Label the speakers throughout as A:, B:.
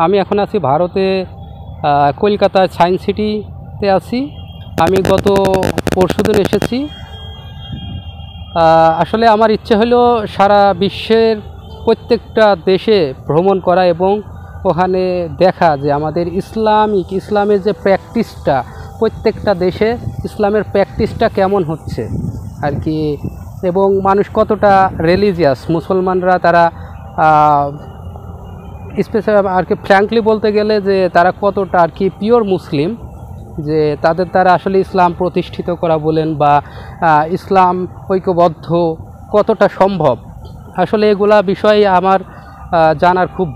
A: আমি এখন আছি ভারতে, কলকাতার সায়েন্স সিটিতে আছি। আমি গত পরশুদিন এসেছি। আসলে আমার ইচ্ছে হলো সারা বিশ্বের প্রত্যেকটা দেশে ভ্রমণ করা এবং ওখানে দেখা যে আমাদের ইসলামের যে প্র্যাকটিসটা, প্রত্যেকটা দেশে ইসলামের প্র্যাকটিসটা কেমন হচ্ছে আর কি, এবং মানুষ কতটা রিলিজিয়াস, মুসলমানরা তারা স্পেশাল আর কি, ফ্র্যাঙ্কলি বলতে গেলে যে তারা কতটা আর কি পিওর মুসলিম, যে তাদের দ্বারা আসলে ইসলাম প্রতিষ্ঠিত করা বলেন বা ইসলাম ঐক্যবদ্ধ কতটা সম্ভব, আসলে এগুলা বিষয়ে আমার জানার খুব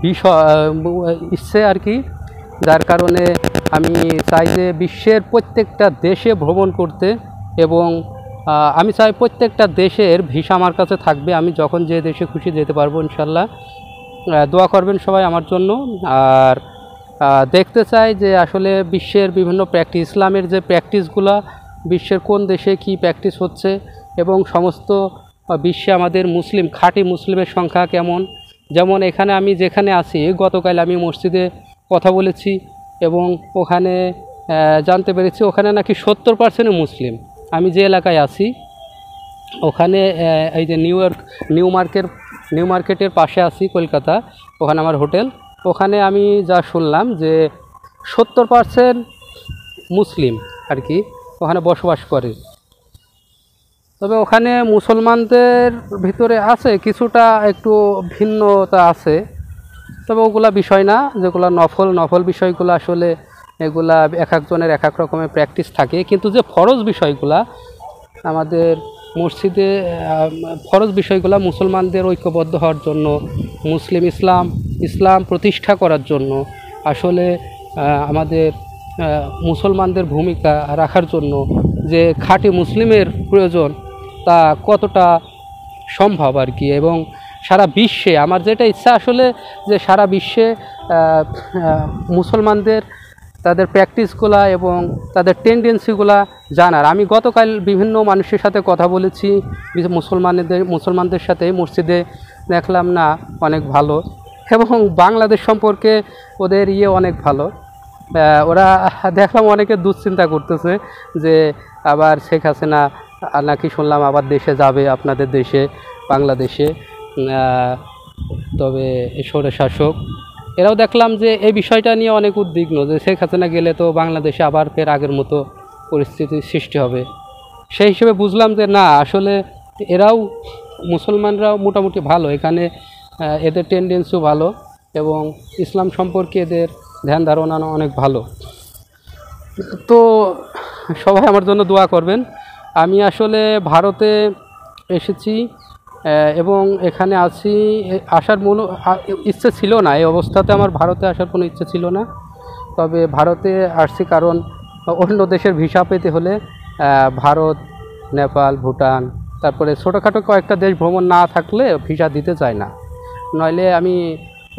A: ইচ্ছে আর কি। যার কারণে আমি চাই যে বিশ্বের প্রত্যেকটা দেশে ভ্রমণ করতে, এবং আমি চাই প্রত্যেকটা দেশের ভিসা আমার কাছে থাকবে, আমি যখন যে দেশে খুশি যেতে পারবো ইনশাল্লাহ। দোয়া করবেন সবাই আমার জন্য। আর দেখতে চাই যে আসলে বিশ্বের বিভিন্ন প্র্যাকটিস, ইসলামের যে প্র্যাকটিসগুলো বিশ্বের কোন দেশে কি প্র্যাকটিস হচ্ছে, এবং সমস্ত বিশ্বে আমাদের খাঁটি মুসলিমের সংখ্যা কেমন। যেমন এখানে আমি যেখানে আছি, গতকাল আমি মসজিদে কথা বলেছি এবং ওখানে জানতে পেরেছি ওখানে নাকি 70% মুসলিম। আমি যে এলাকায় আছি ওখানে এই যে নিউ মার্কেটের পাশে আছি কলকাতা, ওখানে আমার হোটেল, ওখানে আমি যা শুনলাম যে 70% মুসলিম আর কি ওখানে বসবাস করে। তবে ওখানে মুসলমানদের ভিতরে আছে কিছুটা একটু ভিন্নতা আছে, তবে ওগুলা বিষয় না, যেগুলো নফল বিষয়গুলো আসলে এগুলা এক একজনের এক এক রকমের প্র্যাকটিস থাকে। কিন্তু যে ফরজ বিষয়গুলা আমাদের মসজিদে, ফরজ বিষয়গুলো মুসলমানদের ঐক্যবদ্ধ হওয়ার জন্য, ইসলাম প্রতিষ্ঠা করার জন্য, আসলে আমাদের মুসলমানদের ভূমিকা রাখার জন্য যে খাঁটি মুসলিমের প্রয়োজন তা কতটা সম্ভব আর কি। এবং সারা বিশ্বে আমার যেটা ইচ্ছা আসলে যে সারা বিশ্বে মুসলমানদের তাদের প্র্যাকটিসগুলা এবং তাদের টেন্ডেন্সিগুলা জানার। আমি গতকাল বিভিন্ন মানুষের সাথে কথা বলেছি, মুসলমানদের সাথে মসজিদে, দেখলাম না অনেক ভালো, এবং বাংলাদেশ সম্পর্কে ওদের অনেক ভালো। ওরা দেখলাম অনেকে দুশ্চিন্তা করতেছে যে আবার শেখ হাসিনা নাকি শুনলাম আবার দেশে যাবে, আপনাদের দেশে বাংলাদেশে, তবে স্বৈরশাসক। এরাও দেখলাম যে এই বিষয়টা নিয়ে অনেক উদ্বিগ্ন যে শেখ হাসিনা গেলে তো বাংলাদেশে আবার ফের আগের মতো পরিস্থিতির সৃষ্টি হবে। সেই হিসেবে বুঝলাম যে না, আসলে মুসলমানরাও মোটামুটি ভালো, এখানে এদের টেন্ডেন্সিও ভালো এবং ইসলাম সম্পর্কে এদের ধ্যান ধারণা অনেক ভালো। তো সবাই আমার জন্য দোয়া করবেন। আমি আসলে ভারতে এসেছি এবং এখানে আছি, আসার ইচ্ছে ছিল না, এই অবস্থাতে আমার ভারতে আসার কোনো ইচ্ছে ছিল না। তবে ভারতে আসছি কারণ অন্য দেশের ভিসা পেতে হলে ভারত, নেপাল, ভুটান, তারপরে ছোটোখাটো কয়েকটা দেশ ভ্রমণ না থাকলে ভিসা দিতে চায় না, নইলে আমি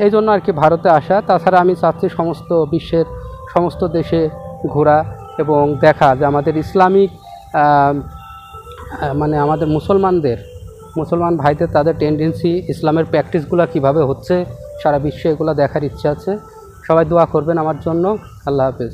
A: এই জন্য আর কি ভারতে আসা। তাছাড়া আমি চাচ্ছি বিশ্বের সমস্ত দেশে ঘোরা এবং দেখা যে আমাদের ইসলামিক মানে আমাদের মুসলমান ভাইদের তাদের টেন্ডেন্সি, ইসলামের প্র্যাকটিসগুলো কিভাবে হচ্ছে সারা বিশ্বে, এগুলো দেখার ইচ্ছা আছে। সবাই দোয়া করবেন আমার জন্য। আল্লাহ হাফেজ।